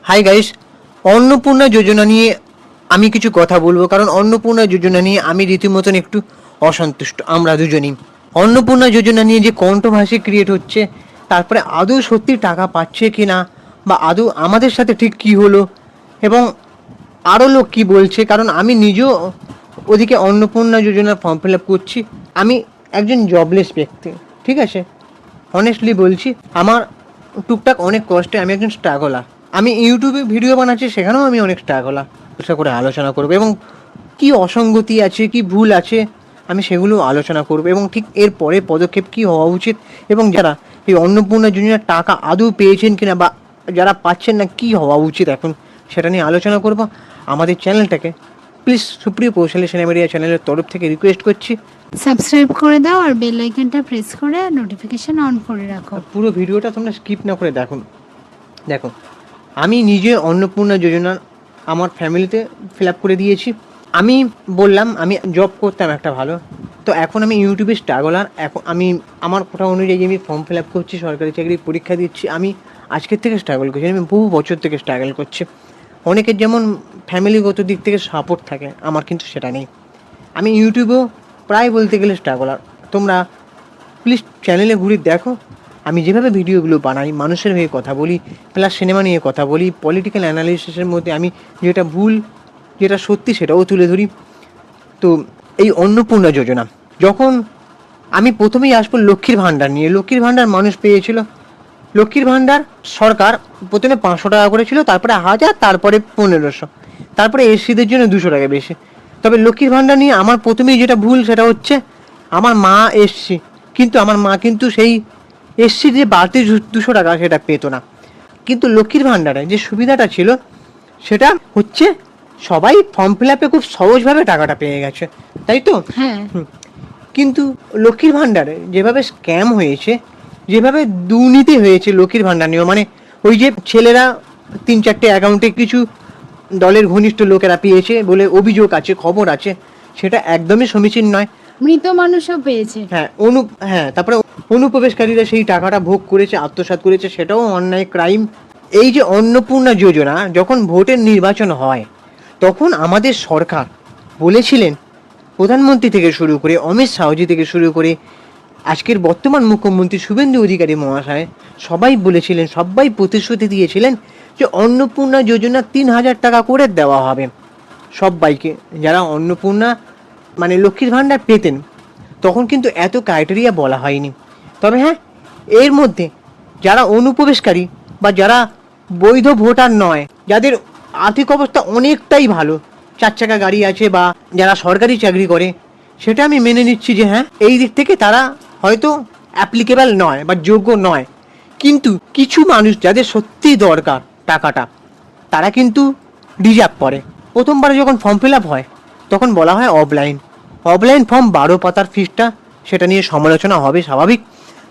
Hi guys, Annapurna যোজনা নিয়ে আমি কিছু কথা বলবো, কারণ অন্নপূর্ণা যোজনা নিয়ে আমি রীতিমতন একটু অসন্তুষ্ট। আমরা দুজনেই অন্নপূর্ণা যোজনা নিয়ে যে কন্ট্রোভার্সি ক্রিয়েট হচ্ছে, তারপরে আদৌ সত্যি টাকা পাচ্ছে কি না, বা আদৌ আমাদের সাথে ঠিক কি হলো, এবং আরও লোক কি বলছে, কারণ আমি নিজেও ওদিকে অন্নপূর্ণা যোজনার ফর্ম ফিল আপ করছি। আমি একজন জবলেস ব্যক্তি, ঠিক আছে, অনেস্টলি বলছি। আমার টুকটাক অনেক কষ্টে, আমি একজন স্ট্রাগলার। আমি ইউটিউবে ভিডিও বানাচ্ছি, সেখানেও আমি অনেক স্ট্রাগলার। চেষ্টা করে আলোচনা করবো, এবং কি অসঙ্গতি আছে, কি ভুল আছে, আমি সেগুলো আলোচনা করবো, এবং ঠিক এর পরে পদক্ষেপ কি হওয়া উচিত, এবং যারা এই অন্নপূর্ণা যোজনার টাকা আদৌ পেয়েছেন কিনা, বা যারা পাচ্ছেন না কি হওয়া উচিত এখন, সেটা নিয়ে আলোচনা করবো। আমাদের চ্যানেলটাকে প্লিজ সুপ্রিয় কৌশলী সেনা মিডিয়া চ্যানেলের তরফ থেকে রিকোয়েস্ট করছি, সাবস্ক্রাইব করে দাও আর বেল আইকনটা প্রেস করে নোটিফিকেশন অন করে রাখো। পুরো ভিডিওটা তোমরা স্কিপ না করে দেখো। আমি নিজে অন্নপূর্ণা যোজনা আমার ফ্যামিলিতে ফিল আপ করে দিয়েছি। আমি বললাম আমি জব করতাম একটা ভালো, তো এখন আমি ইউটিউবে স্ট্রাগলার। এখন আমি আমার কোটা অনুযায়ী আমি ফর্ম ফিল আপ করছি, সরকারি চাকরির পরীক্ষা দিচ্ছি। আমি আজকের থেকে স্ট্রাগল করছি, আমি বহু বছর থেকে স্ট্রাগল করছি। অনেকের যেমন ফ্যামিলিগত দিক থেকে সাপোর্ট থাকে, আমার কিন্তু সেটা নেই। আমি ইউটিউবেও প্রায় বলতে গেলে স্ট্রাগলার। তোমরা প্লিজ চ্যানেলে ঘুরে দেখো, আমি যেভাবে ভিডিওগুলো বানাই, মানুষের হয়ে কথা বলি, প্লাস সিনেমা নিয়ে কথা বলি, পলিটিক্যাল অ্যানালিসিসের মধ্যে আমি যেটা ভুল যেটা সত্যি সেটাও তুলে ধরি। তো এই অন্নপূর্ণা যোজনা, যখন আমি প্রথমেই আসবো লক্ষ্মীর ভাণ্ডার নিয়ে। লক্ষ্মীর ভাণ্ডার মানুষ পেয়েছিল। লক্ষ্মীর ভাণ্ডার সরকার প্রথমে 500 টাকা করেছিল, তারপরে 1000, তারপরে 1500, তারপরে এসসিদের জন্য 200 টাকা বেশি। তবে লক্ষ্মীর ভাণ্ডার নিয়ে আমার প্রথমেই যেটা ভুল সেটা হচ্ছে, আমার মা এসসি, কিন্তু আমার মা কিন্তু সেই এসসির যে বাড়তি 200 টাকা সেটা পেতো না। কিন্তু লক্ষ্মীর ভাণ্ডারে যে সুবিধাটা ছিল সেটা হচ্ছে সবাই ফর্ম ফিল আপে খুব সহজভাবে টাকাটা পেয়ে গেছে, তাই তো? হ্যাঁ, কিন্তু লক্ষ্মীর ভাণ্ডারে যেভাবে স্ক্যাম হয়েছে, যেভাবে দুর্নীতি হয়েছে লক্ষ্মীর ভাণ্ডার নিয়েও, মানে ওই যে ছেলেরা 3-4টে অ্যাকাউন্টে কিছু দলের ঘনিষ্ঠ লোকেরা পেয়েছে বলে অভিযোগ আছে, খবর আছে, সেটা একদমই সমীচীন নয়। মৃত মানুষও পেয়েছে। তারপরে অনুপ্রবেশকারীরা সেই টাকাটা ভোগ করেছে, আত্মসাৎ করেছে, সেটাও অন্যায়, ক্রাইম। এই যে অন্নপূর্ণা যোজনা যখন ভোটের নির্বাচন হয়, তখন আমাদের সরকার বলেছিলেন, প্রধানমন্ত্রী থেকে শুরু করে অমিত শাহজি থেকে শুরু করে আজকের বর্তমান মুখ্যমন্ত্রী শুভেন্দু অধিকারী মহাশয়, সবাই বলেছিলেন, সবাই প্রতিশ্রুতি দিয়েছিলেন যে অন্নপূর্ণা যোজনা 3000 টাকা করে দেওয়া হবে সবাইকে, যারা অন্নপূর্ণা মানে লক্ষ্মীর ভাণ্ডার পেতেন। তখন কিন্তু এত ক্রাইটেরিয়া বলা হয়নি। তবে হ্যাঁ, এর মধ্যে যারা অনুপ্রবেশকারী বা যারা বৈধ ভোটার নয়, যাদের আর্থিক অবস্থা অনেকটাই ভালো, 4 চাকা গাড়ি আছে, বা যারা সরকারি চাকরি করে, সেটা আমি মেনে নিচ্ছি যে হ্যাঁ, এই দিক থেকে তারা হয়তো অ্যাপ্লিকেবল নয় বা যোগ্য নয়। কিন্তু কিছু মানুষ যাদের সত্যিই দরকার টাকাটা, তারা কিন্তু ডিজার্ভ করে। প্রথমবারে যখন ফর্ম ফিল আপ হয়, তখন বলা হয় অফলাইন ফর্ম 12 পাতার ফিসটা, সেটা নিয়ে সমালোচনা হবে স্বাভাবিক।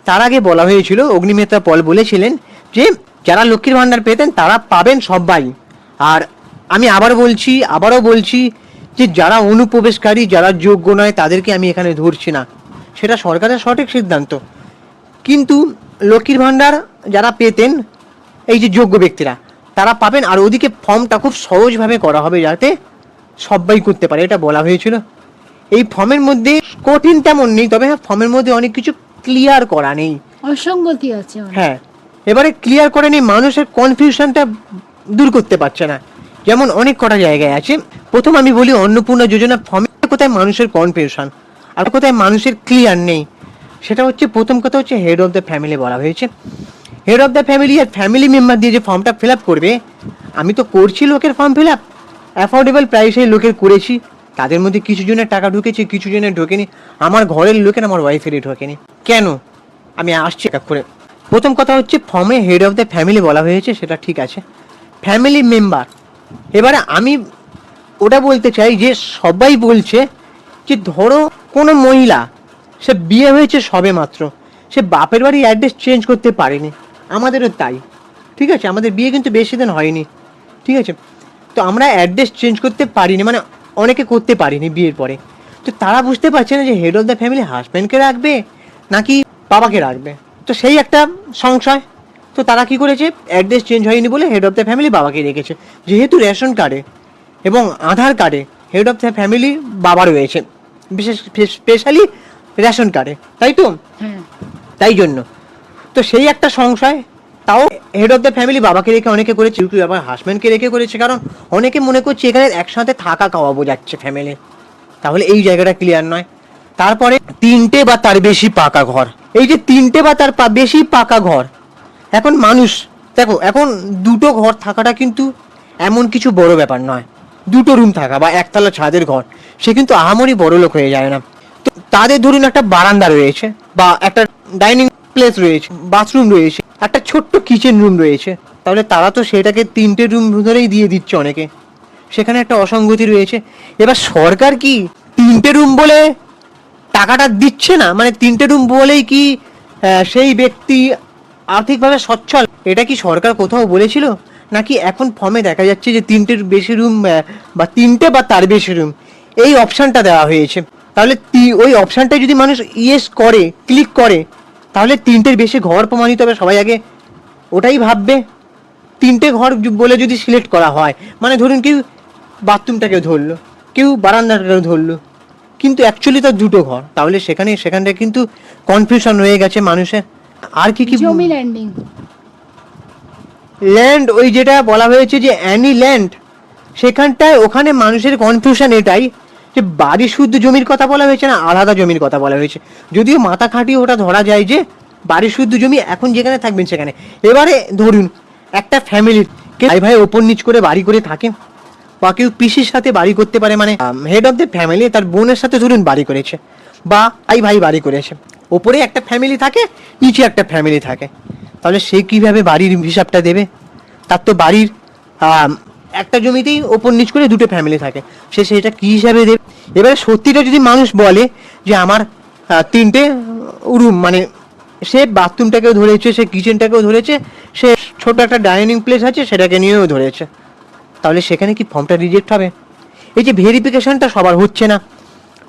তার আগে বলা হয়েছিল, অগ্নিমিত্রা পল বলেছিলেন যে যারা লক্ষ্মীর ভাণ্ডার পেতেন তারা পাবেন সবাই। আর আমি আবারও বলছি যে যারা অনুপ্রবেশকারী, যারা যোগ্য নয়, তাদেরকে আমি এখানে ধরছি না, সেটা সরকারের সঠিক সিদ্ধান্ত। কিন্তু লক্ষ্মীর ভাণ্ডার যারা পেতেন, এই যে যোগ্য ব্যক্তিরা, তারা পাবেন। আর ওদিকে ফর্মটা খুব সহজভাবে করা হবে যাতে সবাই করতে পারে, এটা বলা হয়েছিল। এই ফর্মের মধ্যে কঠিন তেমন নেই, তবে হ্যাঁ, ফর্মের মধ্যে অনেক কিছু ক্লিয়ার করা নেই, অসঙ্গতি আছে অনেক। হ্যাঁ, এবারে ক্লিয়ার করে নেই, মানুষের কনফিউশনটা দূর করতে পারছে না। যেমন অনেক কটা জায়গায় আছে। প্রথম আমি বলি, অন্নপূর্ণা যোজনা ফর্মে কোথায় মানুষের কনফিউশন আর কোথায় মানুষের ক্লিয়ার নেই, সেটা হচ্ছে প্রথম কথা হচ্ছে হেড অফ দ্য ফ্যামিলি বলা হয়েছে। হেড অফ দ্য ফ্যামিলি আর ফ্যামিলি মেম্বার দিয়ে যে ফর্মটা ফিল আপ করবে, আমি তো করছি লোকের ফর্ম ফিল আপ, অ্যাফোর্ডেবল প্রাইসে লোকের করেছি, তাদের মধ্যে কিছু জনের টাকা ঢুকেছে, কিছু জনের ঢোকেনি। আমার ঘরের লোকের, আমার ওয়াইফেরই ঢোকেনি। কেন? আমি আসছি এক করে। প্রথম কথা হচ্ছে, ফর্মে হেড অফ দ্য ফ্যামিলি বলা হয়েছে, সেটা ঠিক আছে, ফ্যামিলি মেম্বার। এবারে আমি ওটা বলতে চাই যে সবাই বলছে যে ধরো কোনো মহিলা, সে বিয়ে হয়েছে সবে মাত্র, সে বাপের বাড়ি অ্যাড্রেস চেঞ্জ করতে পারেনি, আমাদেরও তাই, ঠিক আছে, আমাদের বিয়ে কিন্তু বেশি দিন হয়নি, ঠিক আছে, তো আমরা অ্যাড্রেস চেঞ্জ করতে পারিনি, মানে অনেকে করতে পারিনি বিয়ের পরে। তো তারা বুঝতে পারছে না যে হেড অফ দ্য ফ্যামিলি হাজব্যান্ডকে রাখবে নাকি বাবাকে রাখবে, তো সেই একটা সংশয়। তো তো তারা কি করেছে, অ্যাড্রেস চেঞ্জ হয়নি বলে হেড অফ দ্য ফ্যামিলি বাবাকে রেখেছে। যেহেতু রেশন কার্ডে এবং আধার কার্ডে হেড অফ দ্য ফ্যামিলি বাবা রয়েছে, বিশেষ স্পেশালি রেশন কার্ডে, তাই তো? হ্যাঁ, তাই জন্য তো সেই একটা সংশয়, তাও হেড অফ দ্য ফ্যামিলি বাবাকে রেখে অনেকে করেছে, কেউ আবার হাজব্যান্ডকে রেখে করেছে, কারণ অনেকে মনে করছে এখানে একসাথে থাকা খাওয়া বোঝাচ্ছে ফ্যামিলি, তাহলে এই জায়গাটা ক্লিয়ার নয়। তারপরে 3টে বা তার বেশি পাকা ঘর, এই যে 3টে বা তার বেশি পাকা ঘর, এখন মানুষ দেখো, এখন 2টো ঘর থাকাটা কিন্তু এমন কিছু বড় ব্যাপার নয়। 2টো রুম থাকা বা একতলা ছাদের ঘর, সে কিন্তু আহামরি বড় লোক হয়ে যায় না। তো তাদের ধরুন একটা বারান্দা রয়েছে, বা একটা ডাইনিং প্লেস রয়েছে, বাথরুম রয়েছে, একটা ছোট্ট কিচেন রুম রয়েছে, তাহলে তারা তো সেটাকে 3টে রুম ধরেই দিয়ে দিচ্ছে অনেকে, সেখানে একটা অসঙ্গতি রয়েছে। এবার সরকার কি 3টে রুম বলে টাকাটা দিচ্ছে না, মানে 3টে রুম বলেই কি সেই ব্যক্তি আর্থিকভাবে সচ্ছল, এটা কি সরকার কোথাও বলেছিল? নাকি এখন ফর্মে দেখা যাচ্ছে যে 3টের বেশি রুম বা 3টে বা তার বেশি রুম, এই অপশানটা দেওয়া হয়েছে। তাহলে ওই অপশানটা যদি মানুষ ইয়েস করে, ক্লিক করে, তাহলে 3টের বেশি ঘর প্রমাণিত হবে, সবাই আগে ওটাই ভাববে। 3টে ঘর বলে যদি সিলেক্ট করা হয়, মানে ধরুন কেউ বাথরুমটাকে ধরলো, কেউ বারান্দাটাকে ধরলো, কিন্তু অ্যাকচুয়ালি তো 2টো ঘর, তাহলে সেখানটা কিন্তু কনফিউশন হয়ে গেছে মানুষের। আর কি কি জমি ল্যান্ডিং, ল্যান্ড, ওই যেটা বলা হয়েছে যে অ্যানি ল্যান্ড, সেখানটায় ওখানে মানুষের কনফিউশন এটাই যে বাড়ি শুদ্ধ জমির কথা বলা হয়েছে না আলাদা জমির কথা বলা হয়েছে। যদিও মাথা খাটিয়ে ওটা ধরা যায় যে বাড়ি শুদ্ধ জমি, এখন যেখানে থাকবেন সেখানে। এবারে ধরুন একটা ফ্যামিলির ভাই ভাই ওপর নিচ করে বাড়ি করে থাকে, বা কেউ পিসির সাথে বাড়ি করতে পারে, মানে হেড অফ দ্য ফ্যামিলি তার বোনের সাথে ধরুন বাড়ি করেছে, বা ভাই ভাই বাড়ি করেছে, ওপরে একটা ফ্যামিলি থাকে, নিচে একটা ফ্যামিলি থাকে, তাহলে সে কিভাবে বাড়ির হিসাবটা দেবে? তার তো বাড়ির একটা জমিতেই ওপর নিচ করে 2টে ফ্যামিলি থাকে, সে সেটা কী হিসাবে দেবে? এবারে সত্যিটা যদি মানুষ বলে যে আমার 3টে রুম, মানে সে বাথরুমটাকেও ধরেছে, সে কিচেনটাকেও ধরেছে, সে ছোট একটা ডাইনিং প্লেস আছে সেটাকে নিয়েও ধরেছে, তাহলে সেখানে কি ফর্মটা রিজেক্ট হবে? এই যে ভেরিফিকেশনটা সবার হচ্ছে না,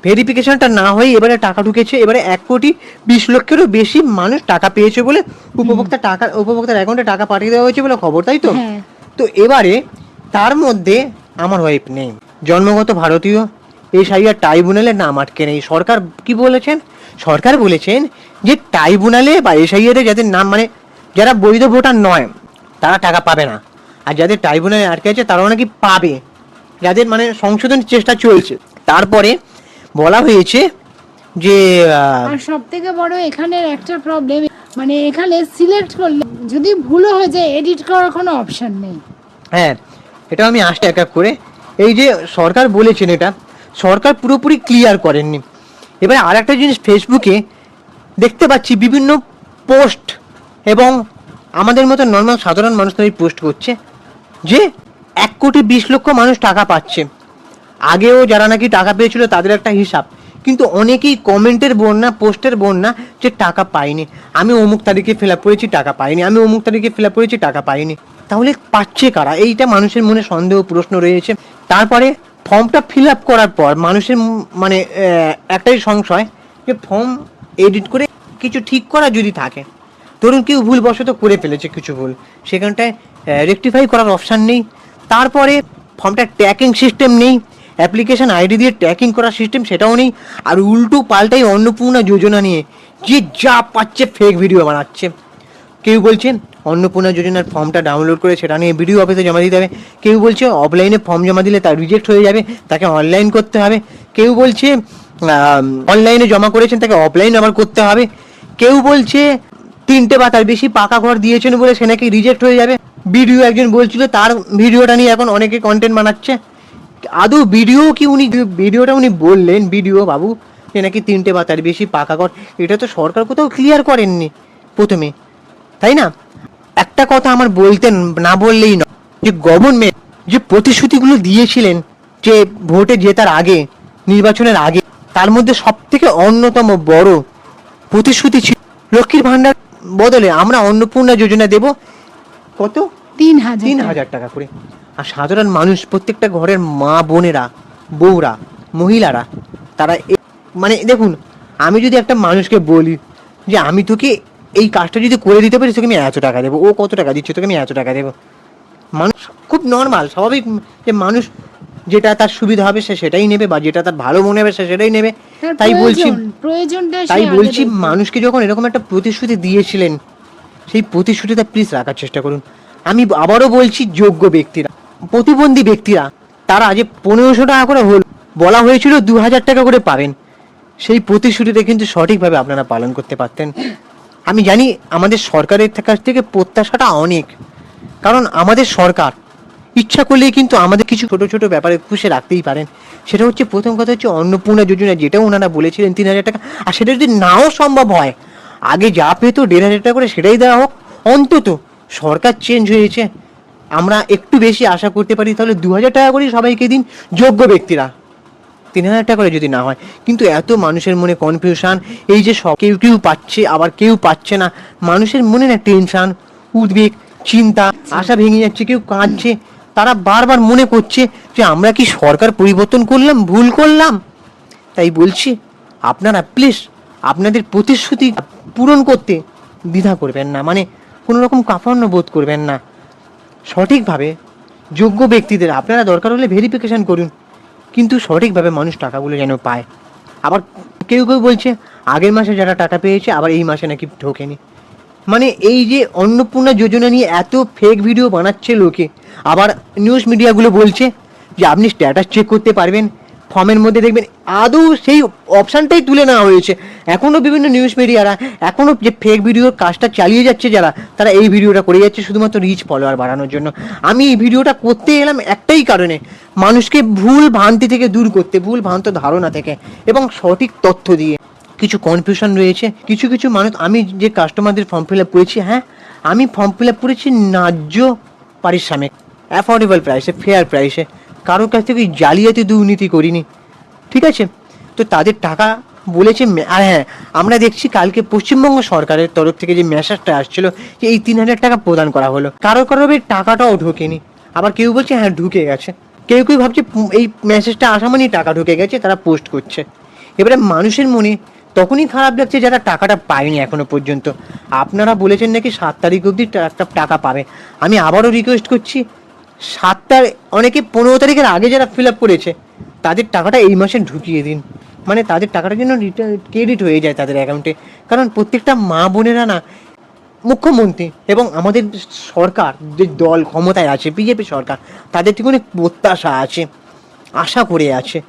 ভেরিফিকেশনটা না হয়ে এবারে টাকা ঢুকেছে, এবারে 1,20,00,000-এরও বেশি মানুষ টাকা পেয়েছে বলে উপভোক্তার অ্যাকাউন্টে টাকা পাঠিয়ে দেওয়া হয়েছে বলে খবর, তাই তো? হ্যাঁ। তো এবারে তার মধ্যে আমার ওয়াইফ নেই, জন্মগত ভারতীয়, এই সাইয়ার ট্রাইব্যুনালে নাম আটকে নেই। সরকার কি বলেছেন? সরকার বলেছেন যে ট্রাইব্যুনালে বা এসআইআরে যাদের নাম, মানে যারা বৈধ ভোটার নয় তারা টাকা পাবে না, আর যাদের ট্রাইব্যুনালে আটকে আছে তারাও নাকি পাবে, যাদের মানে সংশোধনের চেষ্টা চলছে। তারপরে বলা হয়েছে যে আর সব থেকে বড় এখানের একটা প্রবলেম, মানে এখানে সিলেক্ট করলে যদি ভুলও হয়ে যায়, এডিট করার কোনো অপশন নেই। হ্যাঁ, এটা আমি আসতে এক এক করে, এই যে সরকার বলেছেন এটা সরকার পুরোপুরি ক্লিয়ার করেননি। এবারে আর একটা জিনিস ফেসবুকে দেখতে পাচ্ছি, বিভিন্ন পোস্ট এবং আমাদের মতো নর্মাল সাধারণ মানুষ তাই পোস্ট করছে যে 1,20,00,000 মানুষ টাকা পাচ্ছে। আগেও যারা নাকি টাকা পেয়েছিল তাদের একটা হিসাব, কিন্তু অনেকেই কমেন্টের বন্যা, পোস্টের বন্যা যে টাকা পাইনি, আমি অমুক তারিখে ফিল আপ করেছি টাকা পাইনি, আমি অমুক তারিখে ফিল আপ করেছি টাকা পাইনি। তাহলে পাচ্ছে কারা? এইটা মানুষের মনে সন্দেহ, প্রশ্ন রয়েছে। তারপরে ফর্মটা ফিল আপ করার পর মানুষের মানে একটাই সংশয় যে ফর্ম এডিট করে কিছু ঠিক করা যদি থাকে, ধরুন কেউ ভুলবশত করে ফেলেছে কিছু ভুল, সেখানটায় রেকটিফাই করার অপশান নেই। তারপরে ফর্মটা ট্র্যাকিং সিস্টেম নেই, অ্যাপ্লিকেশন আইডি দিয়ে ট্র্যাকিং করার সিস্টেম সেটাও নেই, আর উল্টো পাল্টাই অন্নপূর্ণা যোজনা নিয়ে যে যা পাচ্ছে ফেক ভিডিও বানাচ্ছে। কেউ বলছে অন্নপূর্ণা যোজনার ফর্মটা ডাউনলোড করে সেটা নিয়ে বিডিও অফিসে জমা দিতে হবে, কেউ বলছে অফলাইনে ফর্ম জমা দিলে তা রিজেক্ট হয়ে যাবে, তাকে অনলাইন করতে হবে, কেউ বলছে অনলাইনে জমা করেছেন তাকে অফলাইন আবার করতে হবে, কেউ বলছে 3টে বা তার বেশি পাকা ঘর দিয়েছেন বলে সে নাকি রিজেক্ট হয়ে যাবে। ভিডিও একজন বলছিল, তার ভিডিওটা নিয়ে এখন অনেকে কন্টেন্ট বানাচ্ছে। আদৌ ভিডিও কি ভিডিওটা উনি বললেন ভিডিও বাবু যে নাকি 3টে বা তার বেশি পাকা ঘর, এটা তো সরকার কোথাও ক্লিয়ার করেননি প্রথমে, তাই না? একটা কথা আমার বলতে না বললেই নয়, যে গভর্নমেন্ট যে প্রতিশ্রুতিগুলো দিয়েছিলেন যে ভোটে জেতার আগে, নির্বাচনের আগে, তার মধ্যে সব থেকে অন্যতম বড় প্রতিশ্রুতি ছিল লক্ষ্মীর ভান্ডার বদলে আমরা অন্নপূর্ণা যোজনা দেব কত? 3,000 টাকা করে। আর সাধারণ মানুষ, প্রত্যেকটা ঘরের মা বোনেরা, বউরা, মহিলারা, তারা মানে দেখুন, আমি যদি একটা মানুষকে বলি যে আমি তোকে এই কাজটা যদি করে দিতে পারিস তোকে আমি এত টাকা দেবো, ও কত টাকা দিচ্ছে তোকে আমি এত টাকা দেবো। মানুষ খুব নর্মাল স্বাভাবিক যে মানুষ যেটা তার সুবিধা হবে সে সেটাই নেবে, বা যেটা তার ভালো মনে হবে সে সেটাই নেবে। তার তাই বলছি প্রয়োজনটা সে তাই আগে বলছি দেখবে। মানুষকে যখন এরকম একটা প্রতিশ্রুতি দিয়েছিলেন, সেই প্রতিশ্রুতিটা প্লিজ রাখার চেষ্টা করুন। আমি আবারও বলছি, যোগ্য ব্যক্তিরা, প্রতিবন্ধী ব্যক্তিরা, তারা যে 1500 টাকা করে বলা হয়েছিল 2000 টাকা করে পাবেন, সেই প্রতিশ্রুতিটা কিন্তু সঠিকভাবে আপনারা পালন করতে পারতেন। আমি জানি আমাদের সরকারের কাছ থেকে প্রত্যাশাটা অনেক, কারণ আমাদের সরকার ইচ্ছা করলেই কিন্তু আমাদের কিছু ছোট ছোট ব্যাপারে খুশি রাখতেই পারেন। সেটা হচ্ছে, প্রথম কথা হচ্ছে অন্নপূর্ণা যোজনা, যেটাও ওনারা বলেছিলেন 3000 টাকা, আর সেটা যদি নাও সম্ভব হয়, আগে যা পেত 1500 টাকা করে সেটাই দেওয়া হোক। অন্তত সরকার চেঞ্জ হয়েছে, আমরা একটু বেশি আশা করতে পারি, তাহলে 2000 টাকা করেই সবাইকে দিন যোগ্য ব্যক্তিরা, 3000 টাকা করে যদি না হয়। কিন্তু এত মানুষের মনে কনফিউশন, এই যে সব কেউ কেউ পাচ্ছে আবার কেউ পাচ্ছে না, মানুষের মনে না টেনশন, উদ্বেগ, চিন্তা, আশা ভেঙে যাচ্ছে, কেউ কাঁদছে, তারা বারবার মনে করছে যে আমরা কি সরকার পরিবর্তন করলাম, ভুল করলাম। তাই বলছি আপনারা প্লিজ আপনাদের প্রতিশ্রুতি পূরণ করতে দ্বিধা করবেন না, মানে কোনো রকম কাফান্য বোধ করবেন না। সঠিকভাবে যোগ্য ব্যক্তিদের আপনারা দরকার হলে ভেরিফিকেশন করুন, কিন্তু সঠিকভাবে মানুষ টাকাগুলো যেন পায়। আবার কেউ কেউ বলছে আগের মাসে যারা টাকা পেয়েছে আবার এই মাসে নাকি ঢোকেনি। মানে এই যে অন্নপূর্ণা যোজনা নিয়ে এত ফেক ভিডিও বানাচ্ছে লোকে, আবার নিউজ মিডিয়াগুলো বলছে যে আপনি স্ট্যাটাস চেক করতে পারবেন, ফর্মের মধ্যে দেখবেন, আদৌ সেই অপশানটাই তুলে নেওয়া হয়েছে। এখনও বিভিন্ন নিউজ মিডিয়ারা এখনও যে ফেক ভিডিওর কাজটা চালিয়ে যাচ্ছে যারা, তারা এই ভিডিওটা করে যাচ্ছে শুধুমাত্র রিচ ফলোয়ার বাড়ানোর জন্য। আমি এই ভিডিওটা করতে এলাম একটাই কারণে, মানুষকে ভুল ভ্রান্তি থেকে দূর করতে, ভুল ভ্রান্ত ধারণা থেকে, এবং সঠিক তথ্য দিয়ে। কিছু কনফিউশন রয়েছে, কিছু কিছু মানুষ, আমি যে কাস্টমারদের ফর্ম ফিল আপ করেছি, হ্যাঁ আমি ফর্ম ফিল আপ করেছি ন্যায্য পারিশ্রমিক, অ্যাফোর্ডেবল প্রাইসে, ফেয়ার প্রাইসে, কারোর কাছ থেকে জালিয়াতি দুর্নীতি করিনি, ঠিক আছে? তো তাদের টাকা বলেছে। আর হ্যাঁ, আমরা দেখছি কালকে পশ্চিমবঙ্গ সরকারের তরফ থেকে যে মেসেজটা আসছিল যে এই 3000 টাকা প্রদান করা হলো, কারোর টাকাটাও ঢোকেনি। আবার কেউ বলছে হ্যাঁ ঢুকে গেছে, কেউ কেউ ভাবছে এই মেসেজটা আসা মানেই টাকা ঢুকে গেছে, তারা পোস্ট করছে। এবারে মানুষের মনে তখনই খারাপ লাগছে যারা টাকাটা পায়নি এখনো পর্যন্ত। আপনারা বলেছেন নাকি 7 তারিখ অবধি টাকা পাবে। আমি আবারও রিকোয়েস্ট করছি, 7 তারিখ, অনেকে 15 তারিখের আগে যারা ফিল আপ করেছে তাদের টাকাটা এই মাসে ঢুকিয়ে দিন, মানে তাদের টাকাটা যেন ক্রেডিট হয়ে যায় তাদের অ্যাকাউন্টে। কারণ প্রত্যেকটা মা বোনেরা না, মুখ্যমন্ত্রী এবং আমাদের সরকার যে দল ক্ষমতায় আছে, বিজেপি সরকার, তাদের থেকে অনেক প্রত্যাশা আছে, আশা করে আছে।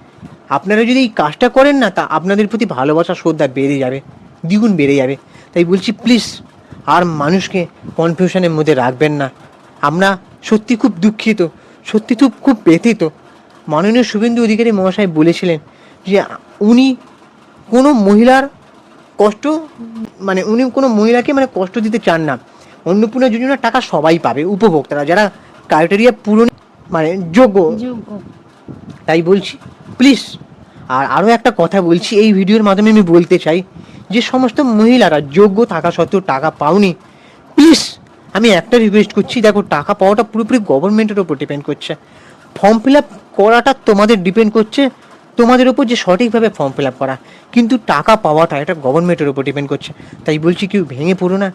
আপনারা যদি এই কাজটা করেন না, তা আপনাদের প্রতি ভালোবাসা, শ্রদ্ধা বেড়ে যাবে, দ্বিগুণ বেড়ে যাবে। তাই বলছি প্লিজ আর মানুষকে কনফিউশনের মধ্যে রাখবেন না। আমরা সত্যি খুব দুঃখিত, সত্যি খুব ব্যথিত। মাননীয় শুভেন্দু অধিকারী মহাশয় বলেছিলেন যে উনি কোনো মহিলার কষ্ট, মানে উনি কোনো মহিলাকে মানে কষ্ট দিতে চান না। অন্নপূর্ণা যোজনার টাকা সবাই পাবে, উপভোক্তারা যারা ক্রাইটেরিয়া পূরণ মানে যোগ্য। তাই বলছি প্লিজ। আর আরও একটা কথা বলছি, এই ভিডিওর মাধ্যমে আমি বলতে চাই, যে সমস্ত মহিলারা যোগ্য থাকা সত্ত্বেও টাকা পাওনি, প্লিজ আমি একটা রিকোয়েস্ট করছি, দেখো টাকা পাওয়াটা পুরোপুরি গভর্নমেন্টের ওপর ডিপেন্ড করছে। ফর্ম ফিল আপ করাটা তোমাদের ডিপেন্ড করছে, তোমাদের ওপর যে সঠিকভাবে ফর্ম ফিল আপ করা, কিন্তু টাকা পাওয়াটা এটা গভর্নমেন্টের ওপর ডিপেন্ড করছে। তাই বলছি কেউ ভেঙে পড়ো না,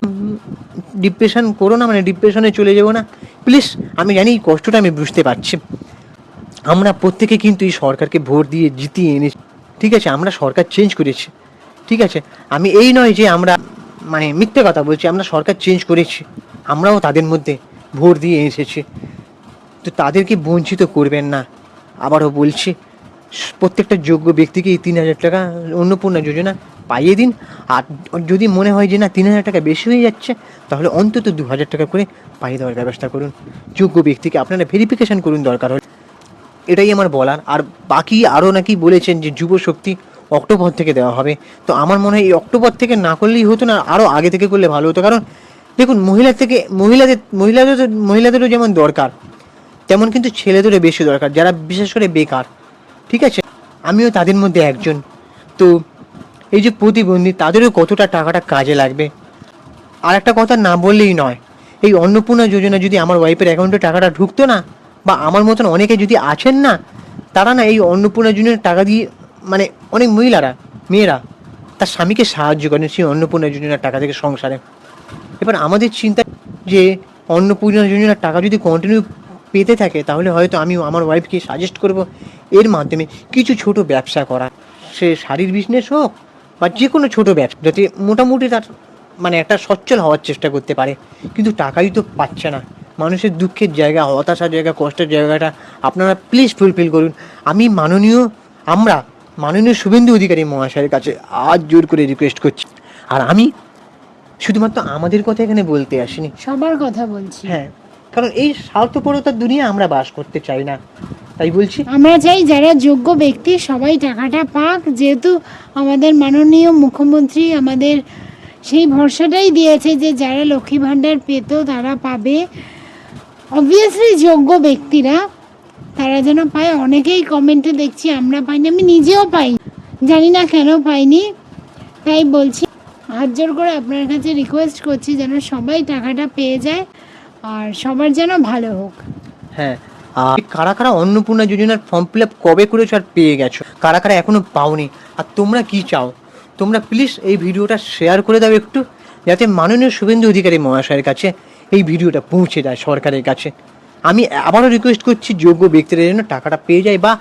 ডিপ্রেশন করো না, মানে ডিপ্রেশনে চলে যাবো না প্লিজ। আমি জানি এই কষ্টটা আমি বুঝতে পারছি। আমরা প্রত্যেকে কিন্তু এই সরকারকে ভোট দিয়ে জিতিয়ে এনেছি, ঠিক আছে? আমরা সরকার চেঞ্জ করেছি, ঠিক আছে? আমি এই নয় যে আমরা মানে মিথ্যে কথা বলছি, আমরা সরকার চেঞ্জ করেছি, আমরাও তাদের মধ্যে ভোট দিয়ে এসেছি। তো তাদেরকে বঞ্চিত করবেন না। আবারও বলছি, প্রত্যেকটা যোগ্য ব্যক্তিকে এই 3000 টাকা অন্নপূর্ণা যোজনা পাইয়ে দিন। আর যদি মনে হয় যে না 3000 টাকা বেশি হয়ে যাচ্ছে, তাহলে অন্তত 2000 টাকা করে পাইয়ে দেওয়ার ব্যবস্থা করুন যোগ্য ব্যক্তিকে। আপনারা ভেরিফিকেশান করুন দরকার হলে, এটাই আমার বলার। আর বাকি আরও নাকি বলেছেন যে যুব শক্তি অক্টোবর থেকে দেওয়া হবে। তো আমার মনে হয় এই অক্টোবর থেকে না করলেই হতো না, আরও আগে থেকে করলে ভালো হতো। কারণ দেখুন, মহিলাদেরও যেমন দরকার, তেমন কিন্তু ছেলেদেরও বেশি দরকার, যারা বিশেষ করে বেকার, ঠিক আছে? আমিও তাদের মধ্যে একজন। তো এই যে প্রতিবন্ধী, তাদেরও কতটা টাকাটা কাজে লাগবে। আর একটা কথা না বললেই নয়, এই অন্নপূর্ণা যোজনা যদি আমার ওয়াইফের অ্যাকাউন্টে টাকাটা ঢুকতো না, বা আমার মতন অনেকে যদি আছেন না, তারা না এই অন্নপূর্ণা যোজনার টাকা দিয়ে, মানে অনেক মহিলারা, মেয়েরা তার স্বামীকে সাহায্য করেন সেই অন্নপূর্ণা যোজনার টাকা থেকে সংসারে। এবার আমাদের চিন্তা যে অন্নপূর্ণা যোজনার টাকা যদি কন্টিনিউ পেতে থাকে, তাহলে হয়তো আমি আমার ওয়াইফকে সাজেস্ট করব এর মাধ্যমে কিছু ছোট ব্যবসা করা, সে শাড়ির বিজনেস হোক বা যে কোনো ছোটো ব্যবসা, যাতে মোটামুটি তার মানে একটা সচ্ছল হওয়ার চেষ্টা করতে পারে। কিন্তু টাকাই তো পাচ্ছে না। মানুষের দুঃখের জায়গা, হতাশার জায়গা, কষ্টের জায়গাটা আপনারা প্লিজ ফুলফিল করুন। আমরা মাননীয় শুভেন্দু অধিকারী মহাশয়ের কাছে আজ জোর করে রিকোয়েস্ট করছি। আর আমি শুধুমাত্র আমাদের কথা এখানে বলতে আসিনি, সবার কথা বলছি। হ্যাঁ, কারণ এই স্বার্থপরতার দুনিয়া আমরা বাস করতে চাই না, তাই বলছি। আমরা চাই যারা যোগ্য ব্যক্তি সবাই টাকাটা পাক, যেহেতু আমাদের মাননীয় মুখ্যমন্ত্রী আমাদের সেই ভরসাটাই দিয়েছে যে যারা লক্ষ্মী ভাণ্ডার পেত তারা পাবে। অবভিয়াসলি যোগ্য ব্যক্তিরা তারা যেন পায়। অনেকেই কমেন্টে দেখছি আমরা পাইনি, আমি নিজেও পাই, জানি না কেন পাইনি। তাই বলছি, হাত জোর করে আপনার কাছে রিকোয়েস্ট করছি যেন সবাই টাকাটা পেয়ে যায় আর সবার যেন ভালো হোক। হ্যাঁ, আর কারা কারা অন্নপূর্ণা যোজনার ফর্ম ফিল আপ কবে করেছো আর পেয়ে গেছো, কারা কারা এখনো পাওনি, আর তোমরা কি চাও, তোমরা প্লিজ এই ভিডিওটা শেয়ার করে দাও একটু, যাতে মাননীয় শুভেন্দু অধিকারী মহাশয়ের কাছে এই ভিডিওটা পৌঁছে যায়, সরকারের কাছে। আমি আবারও রিকোয়েস্ট করছি যোগ্য ব্যক্তিরা যেন টাকাটা পেয়ে যায়, বা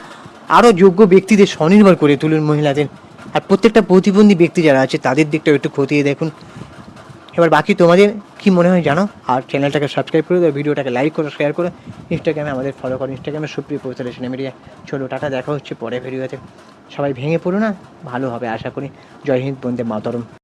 আরও যোগ্য ব্যক্তিদের স্বনির্ভর করে তুলুন মহিলাদের। আর প্রত্যেকটা প্রতিবন্ধী ব্যক্তি যারা আছে তাদের দিকটাও একটু খতিয়ে দেখুন। এবার বাকি তোমাদের কি মনে হয় জানো, আর চ্যানেলটাকে সাবস্ক্রাইব করে দাও, ভিডিওটাকে লাইক করো, শেয়ার করো, ইনস্টাগ্রামে আমাদের ফলো করো, ইনস্টাগ্রামে সুপ্রিয় পৌঁছালে মিডিয়া। চলো টাটা, দেখা হচ্ছে পরে ভিডিওতে। সবাই ভেঙে পড়ো না, ভালো হবে আশা করি। জয় হিন্দ, বন্দে মাতরম।